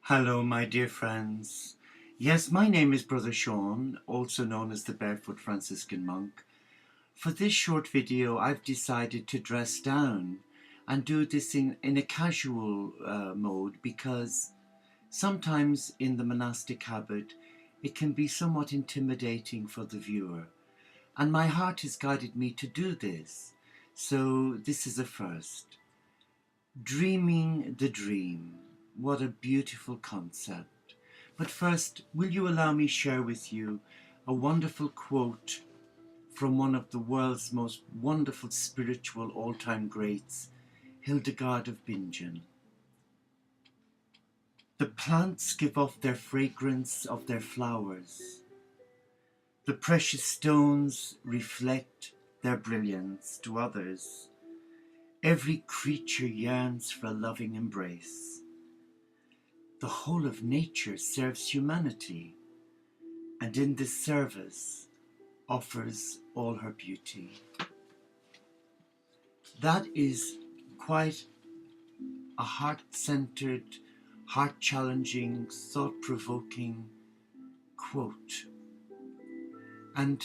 Hello, my dear friends. Yes, my name is Brother Sean, also known as the Barefoot Franciscan Monk. For this short video, I've decided to dress down and do this in a casual mode because sometimes in the monastic habit, it can be somewhat intimidating for the viewer. And my heart has guided me to do this. So this is a first. Dreaming the dream. What a beautiful concept. But first, will you allow me share with you a wonderful quote from one of the world's most wonderful spiritual all-time greats, Hildegard of Bingen. The plants give off their fragrance of their flowers. The precious stones reflect their brilliance to others. Every creature yearns for a loving embrace. The whole of nature serves humanity, and in this service offers all her beauty. That is quite a heart-centered, heart-challenging, thought-provoking quote. And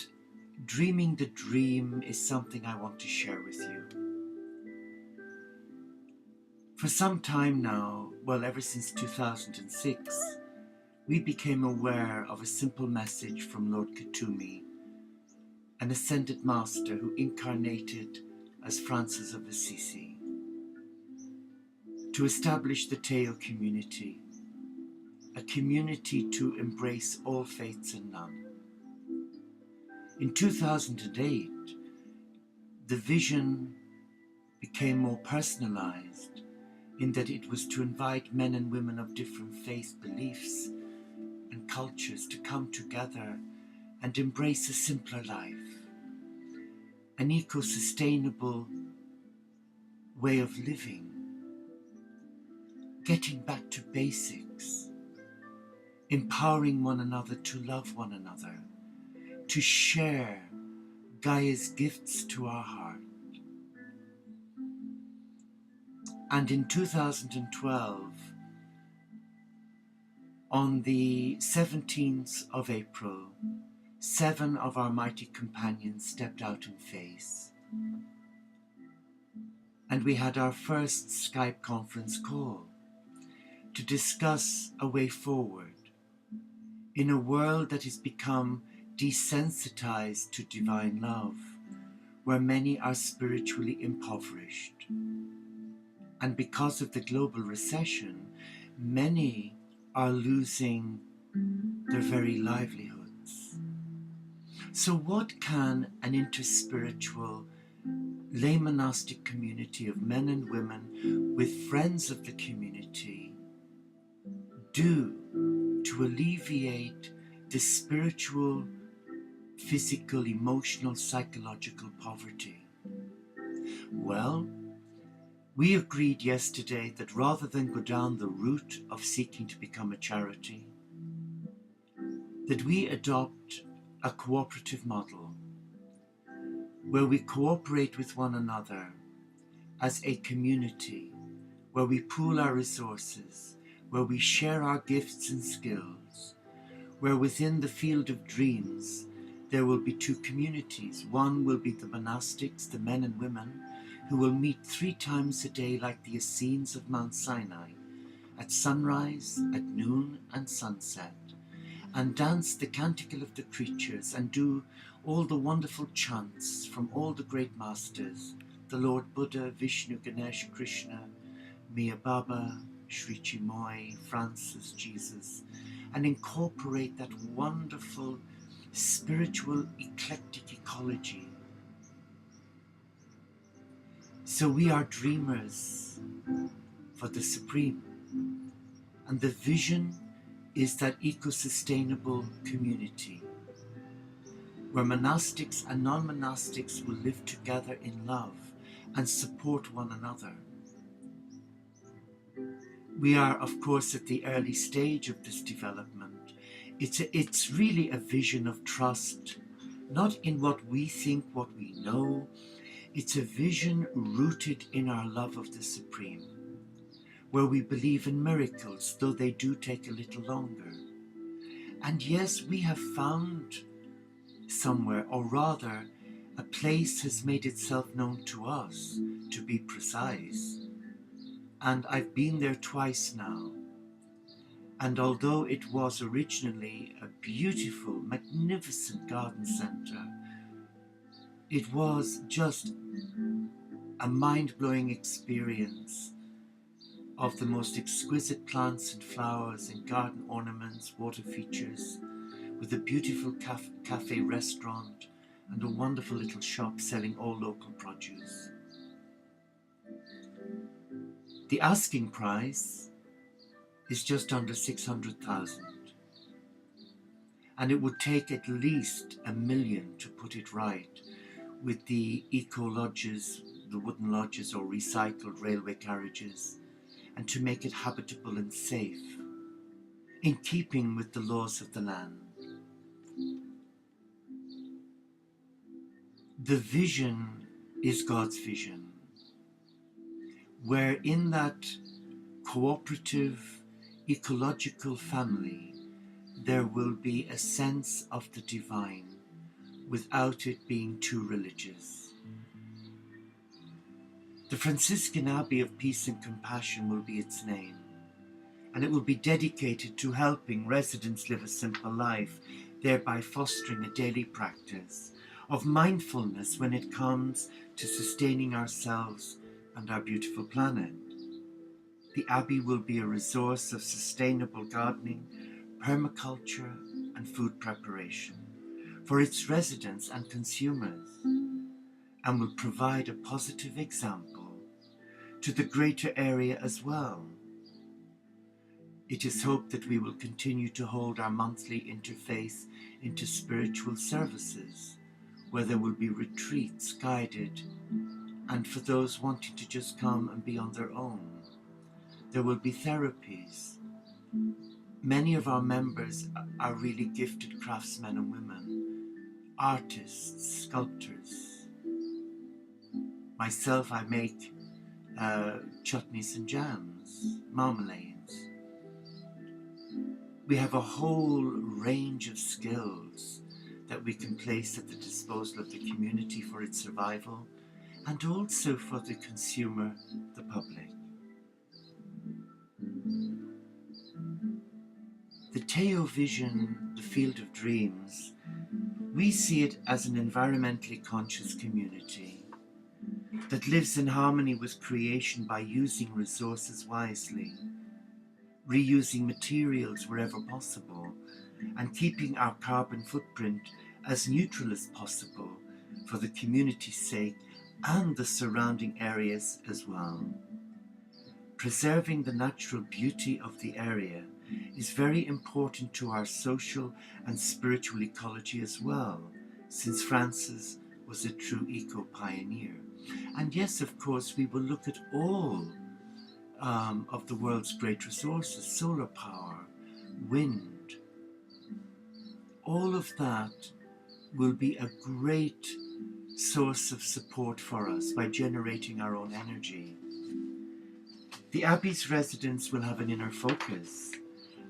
dreaming the dream is something I want to share with you. For some time now, well, ever since 2006, we became aware of a simple message from Lord Katumi, an ascended master who incarnated as Francis of Assisi, to establish the Teo community, a community to embrace all faiths and none. In 2008, the vision became more personalized in that it was to invite men and women of different faith beliefs and cultures to come together and embrace a simpler life, an eco-sustainable way of living, getting back to basics, empowering one another to love one another, to share Gaia's gifts to our heart. And in 2012, on the 17th of April, 7 of our mighty companions stepped out in faith. And we had our first Skype conference call to discuss a way forward in a world that has become desensitized to divine love, where many are spiritually impoverished. And because of the global recession, many are losing their very livelihoods. So what can an interspiritual lay monastic community of men and women with friends of the community do to alleviate the spiritual, physical, emotional, psychological poverty? Well, we agreed yesterday that rather than go down the route of seeking to become a charity, that we adopt a cooperative model where we cooperate with one another as a community, where we pool our resources, where we share our gifts and skills, where within the field of dreams there will be two communities. One will be the monastics, the men and women, who will meet 3 times a day like the Essenes of Mount Sinai, at sunrise, at noon and sunset, and dance the canticle of the creatures and do all the wonderful chants from all the great masters, the Lord Buddha, Vishnu, Ganesh, Krishna, Mia Baba, Sri Chimoy, Francis, Jesus, and incorporate that wonderful spiritual eclectic ecology. So we are dreamers for the Supreme, and the vision is that eco-sustainable community where monastics and non-monastics will live together in love and support one another. We are, of course, at the early stage of this development. It's really a vision of trust, not in what we think, what we know. It's a vision rooted in our love of the Supreme, where we believe in miracles, though they do take a little longer. And yes, we have found somewhere, or rather, a place has made itself known to us, to be precise. And I've been there twice now. And although it was originally a beautiful, magnificent garden centre, it was just a mind-blowing experience of the most exquisite plants and flowers and garden ornaments, water features, with a beautiful cafe restaurant and a wonderful little shop selling all local produce. The asking price is just under 600,000, and it would take at least $1 million to put it right, with the eco lodges, the wooden lodges or recycled railway carriages, and to make it habitable and safe, in keeping with the laws of the land. The vision is God's vision, where in that cooperative, ecological family, there will be a sense of the divine without it being too religious. The Franciscan Abbey of Peace and Compassion will be its name, and it will be dedicated to helping residents live a simple life, thereby fostering a daily practice of mindfulness when it comes to sustaining ourselves and our beautiful planet. The Abbey will be a resource of sustainable gardening, permaculture, and food preparation for its residents and consumers, and will provide a positive example to the greater area as well. It is hoped that we will continue to hold our monthly interfaith into spiritual services, where there will be retreats guided, and for those wanting to just come and be on their own. There will be therapies. Many of our members are really gifted craftsmen and women, artists, sculptors. Myself, I make chutneys and jams, marmalades. We have a whole range of skills that we can place at the disposal of the community for its survival, and also for the consumer, the public. The Teo vision, the field of dreams, we see it as an environmentally conscious community that lives in harmony with creation by using resources wisely, reusing materials wherever possible, and keeping our carbon footprint as neutral as possible for the community's sake and the surrounding areas as well. Preserving the natural beauty of the area is very important to our social and spiritual ecology as well, since Francis was a true eco-pioneer. And yes, of course, we will look at all of the world's great resources, solar power, wind. All of that will be a great source of support for us by generating our own energy. The Abbey's residents will have an inner focus,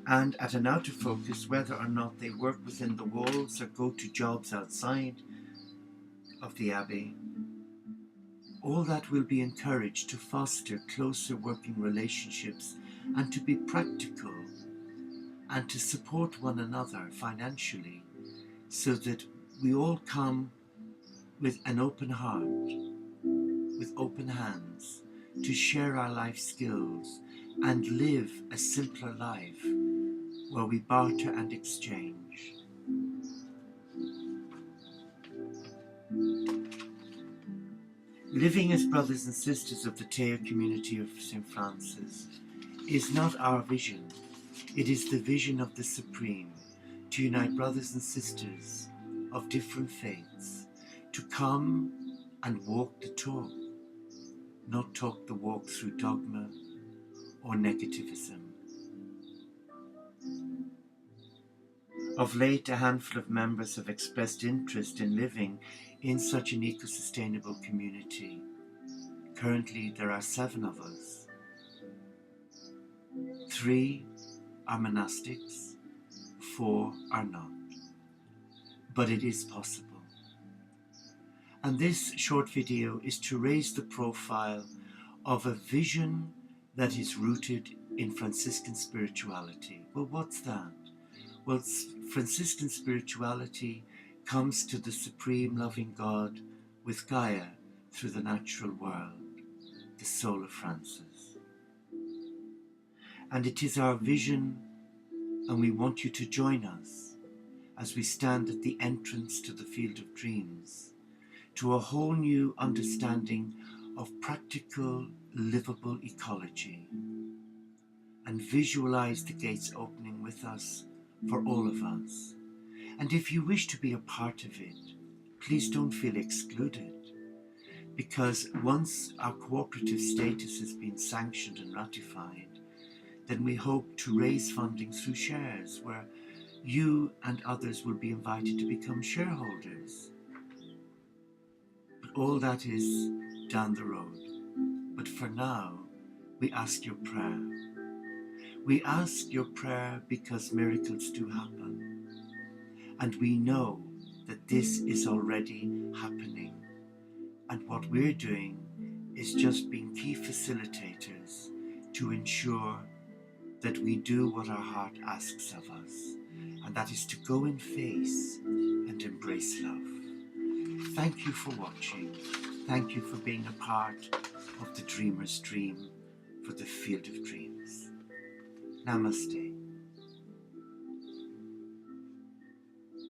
and at an outer focus, whether or not they work within the walls or go to jobs outside of the Abbey, all that will be encouraged to foster closer working relationships and to be practical and to support one another financially, so that we all come with an open heart, with open hands, to share our life skills and live a simpler life where we barter and exchange. Living as brothers and sisters of the Teo community of St. Francis is not our vision. It is the vision of the Supreme, to unite brothers and sisters of different faiths, to come and walk the talk, not talk the walk through dogma or negativism. Of late, a handful of members have expressed interest in living in such an eco-sustainable community. Currently, there are 7 of us. 3 are monastics, 4 are not. But it is possible. And this short video is to raise the profile of a vision that is rooted in Franciscan spirituality. Well, what's that? Well, Franciscan spirituality comes to the supreme loving God with Gaia through the natural world, the soul of Francis. And it is our vision, and we want you to join us as we stand at the entrance to the field of dreams, to a whole new understanding of practical, livable ecology, and visualize the gates opening with us for all of us. And if you wish to be a part of it, please don't feel excluded, because once our cooperative status has been sanctioned and ratified, then we hope to raise funding through shares, where you and others will be invited to become shareholders. But all that is down the road. But for now, we ask your prayer. We ask your prayer because miracles do happen. And we know that this is already happening. And what we're doing is just being key facilitators to ensure that we do what our heart asks of us, and that is to go in faith and embrace love. Thank you for watching. Thank you for being a part of the Dreamer's Dream for the Field of Dreams. Namaste.